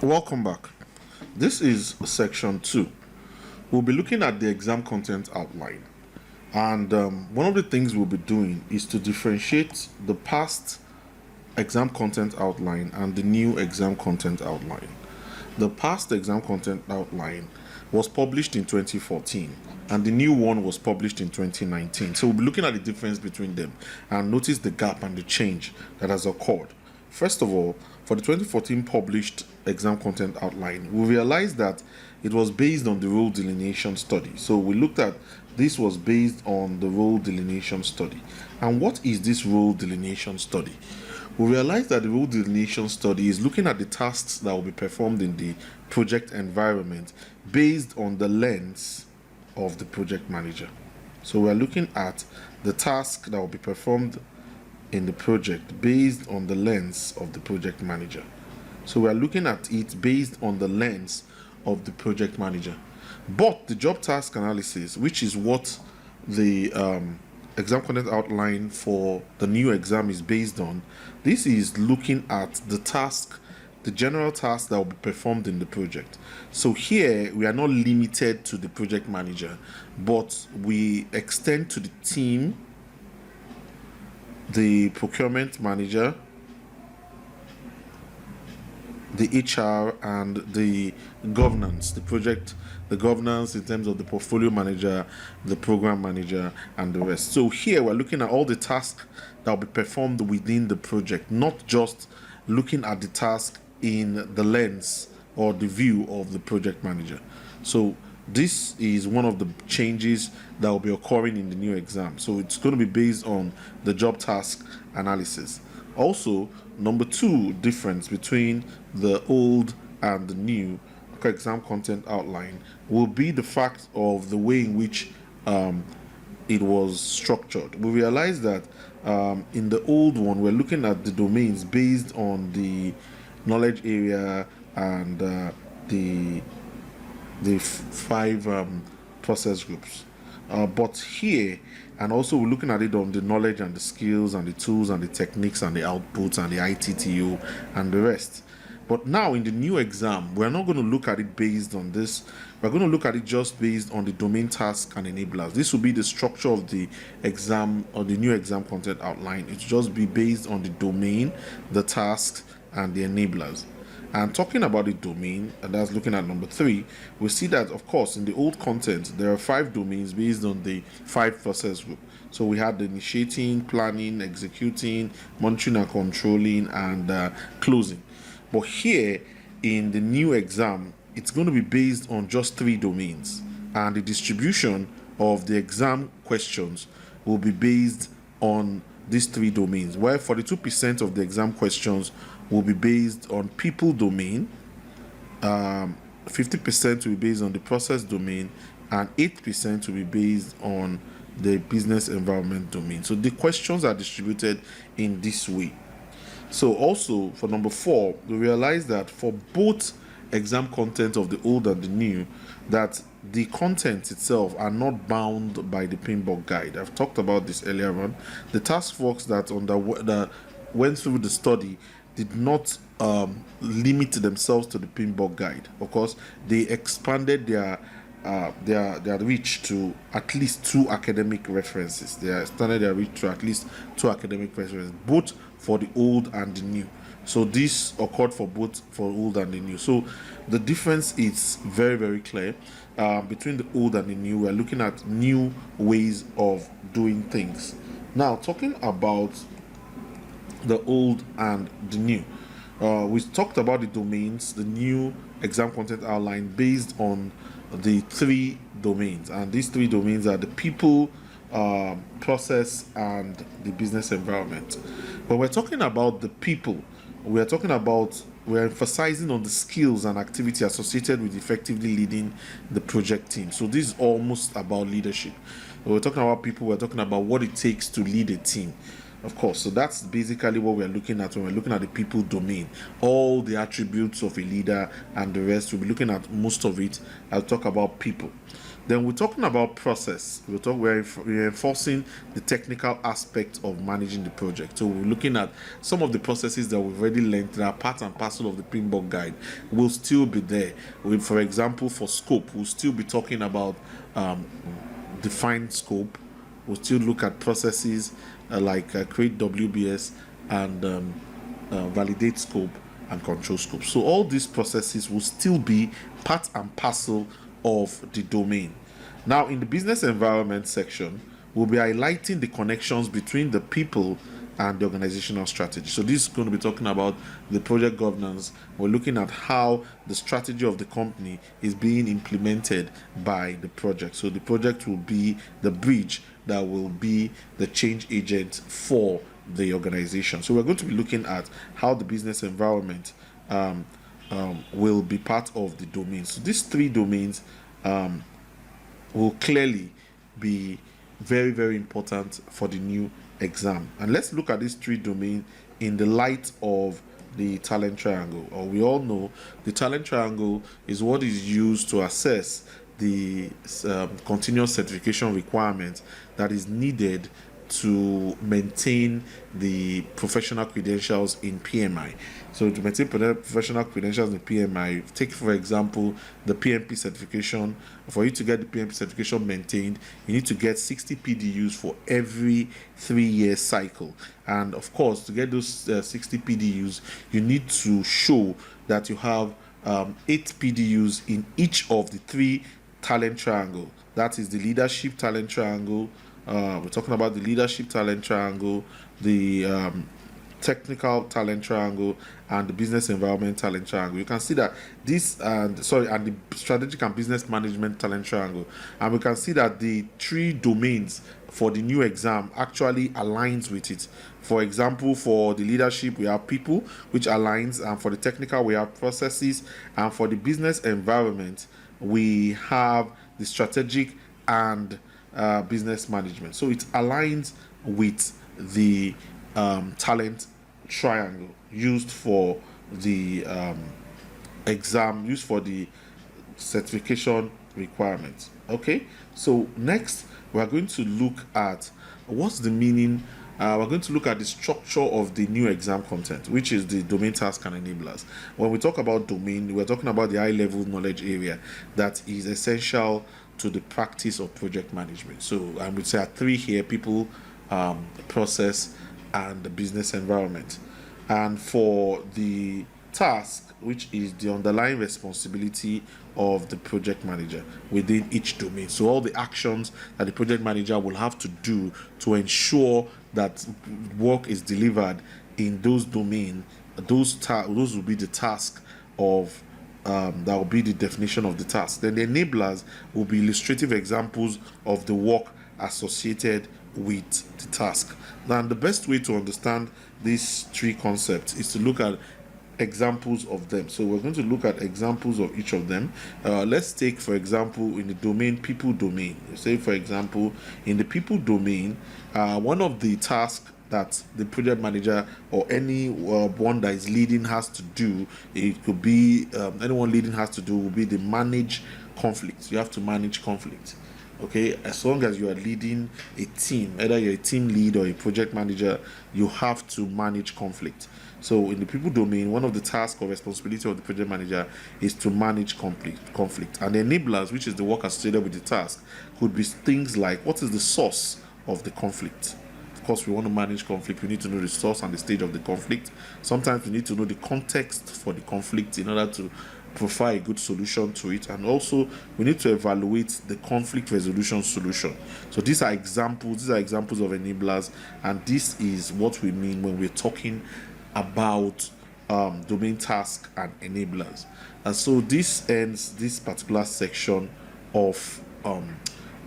Welcome back. This is section 2. We'll be looking at the exam content outline. And one of the things we'll be doing is to differentiate the past exam content outline and the new exam content outline. The past exam content outline was published in 2014 and the new one was published in 2019. So we'll be looking at the difference between them and notice the gap and the change that has occurred. First of all, for the 2014 published exam content outline, we realized that it was based on the role delineation study. So we looked at this was based on the role delineation study. And what is this role delineation study? We realized that the role delineation study is looking at the tasks that will be performed in the project environment based on the lens of the project manager. So we're looking at the task that will be performed in the project based on the lens of the project manager. So we are looking at it based on the lens of the project manager. But the job task analysis, which is what the exam content outline for the new exam is based on, this is looking at the task, the general task that will be performed in the project. So here we are not limited to the project manager, but we extend to the team, the procurement manager, the HR, and the governance, the governance in terms of the portfolio manager, the program manager, and the rest. So here we're looking at all the tasks that will be performed within the project, not just looking at the task in the lens or the view of the project manager. So this is one of the changes that will be occurring in the new exam. So it's going to be based on the job task analysis. Also, number 2 difference between the old and the new exam content outline will be the fact of the way in which it was structured. We realized that in the old one, we're looking at the domains based on the knowledge area and the 5 process groups. But here, and also we're looking at it on the knowledge and the skills and the tools and the techniques and the outputs and the ITTO and the rest. But now in the new exam, we're not going to look at it based on this. We're going to look at it just based on the domain task and enablers. This will be the structure of the exam or the new exam content outline. It will just be based on the domain, the tasks, and the enablers. And talking about the domain, and that's looking at number 3, we see that, of course, in the old content, there are 5 domains based on the 5 process group. So we had the initiating, planning, executing, monitoring and controlling, and closing. But here, in the new exam, it's going to be based on just 3 domains. And the distribution of the exam questions will be based on these 3 domains, where 42% of the exam questions will be based on people domain, 50% will be based on the process domain, and 8% will be based on the business environment domain. So the questions are distributed in this way. So also for number 4, we realize that for both exam content of the old and the new, that the content itself are not bound by the PMBOK guide. I've talked about this earlier on. The task force that went through the study did not limit themselves to the PMBOK guide. Of course, they expanded their reach to at least 2 academic references. They extended their reach to at least 2 academic references, both for the old and the new. So this occurred for both for old and the new. So the difference is very, very clear between the old and the new. We're looking at new ways of doing things. Now, talking about the old and the new, we talked about the domains, the new exam content outline based on the 3 domains, and these 3 domains are the people, process, and the business environment. When we're talking about the people, we're emphasizing on the skills and activity associated with effectively leading the project team. So this is almost about leadership. When we're talking about people, we're talking about what it takes to lead a team. Of course, so that's basically what we're looking at when we're looking at the people domain. All the attributes of a leader and the rest, we'll be looking at most of it. I'll talk about people. Then we're talking about process. We're reinforcing the technical aspect of managing the project. So we're looking at some of the processes that we've already learned that are part and parcel of the PMBOK guide will still be there. For example, for scope, we'll still be talking about defined scope. We'll still look at processes like create WBS and validate scope and control scope. So all these processes will still be part and parcel of the domain. Now, in the business environment section, we'll be highlighting the connections between the people and the organizational strategy. So this is going to be talking about the project governance. We're looking at how the strategy of the company is being implemented by the project. So the project will be the bridge that will be the change agent for the organization. So we're going to be looking at how the business environment will be part of the domain. So these three domains will clearly be very, very important for the new exam. And let's look at these three domains in the light of the talent triangle. Or we all know the talent triangle is what is used to assess the continuous certification requirement that is needed to maintain the professional credentials in PMI. So to maintain professional credentials in PMI, take for example the PMP certification. For you to get the PMP certification maintained, you need to get 60 PDUs for every 3-year cycle. And of course, to get those 60 PDUs, you need to show that you have 8 PDUs in each of the 3 talent triangle. That is the leadership talent triangle. We're talking about the leadership talent triangle, the technical talent triangle, and the business environment talent triangle. You can see that this and the strategic and business management talent triangle, and we can see that the 3 domains for the new exam actually aligns with it. For example, for the leadership we have people, which aligns, and for the technical we have processes, and for the business environment we have the strategic and business management. So it aligns with the talent triangle used for the exam, used for the certification requirements. Okay, so next we are going to look at what's the meaning. We're going to look at the structure of the new exam content, which is the domain task and enablers. When we talk about domain, we're talking about the high level knowledge area that is essential to the practice of project management. So I would say 3 here: people, process, and the business environment. And for the task, which is the underlying responsibility of the project manager within each domain. So all the actions that the project manager will have to do to ensure that work is delivered in those domains, those will be the task of that will be the definition of the task. Then the enablers will be illustrative examples of the work associated with the task. Now, the best way to understand these 3 concepts is to look at examples of them. So we're going to look at examples of each of them. Let's take, for example, in the domain people domain. Say, for example, in the people domain, one of the tasks that the project manager or any one that is leading has to do, it could be anyone leading has to do, will be the manage conflict. You have to manage conflict. Okay, as long as you are leading a team, either you're a team lead or a project manager, you have to manage conflict. So in the people domain, one of the tasks or responsibility of the project manager is to manage conflict. And the enablers, which is the work associated with the task, could be things like, what is the source of the conflict? Of course, we want to manage conflict. We need to know the source and the stage of the conflict. Sometimes we need to know the context for the conflict in order to provide a good solution to it. And also we need to evaluate the conflict resolution solution. So these are examples of enablers, and this is what we mean when we're talking about domain task and enablers. And so this ends this particular section of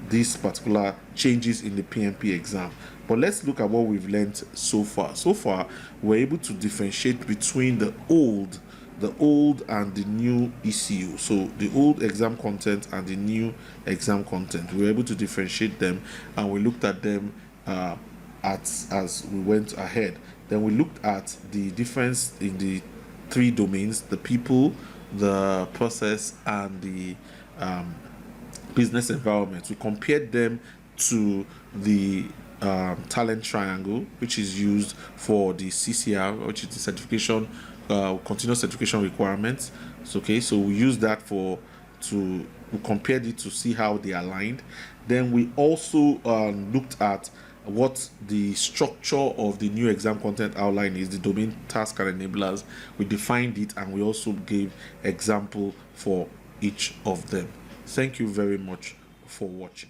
these particular changes in the PMP exam. But let's look at what we've learned so far. So far, we're able to differentiate between the old and the new ECU. So the old exam content and the new exam content, we were able to differentiate them, and we looked at them as we went ahead. Then we looked at the difference in the 3 domains: the people, the process, and the business environment. We compared them to the talent triangle, which is used for the CCR, which is the certification, continuous certification requirements. So, okay, so we use that we compared it to see how they aligned. Then we also looked at what the structure of the new exam content outline is, the domain, task, and enablers. We defined it, and we also gave example for each of them. Thank you very much for watching.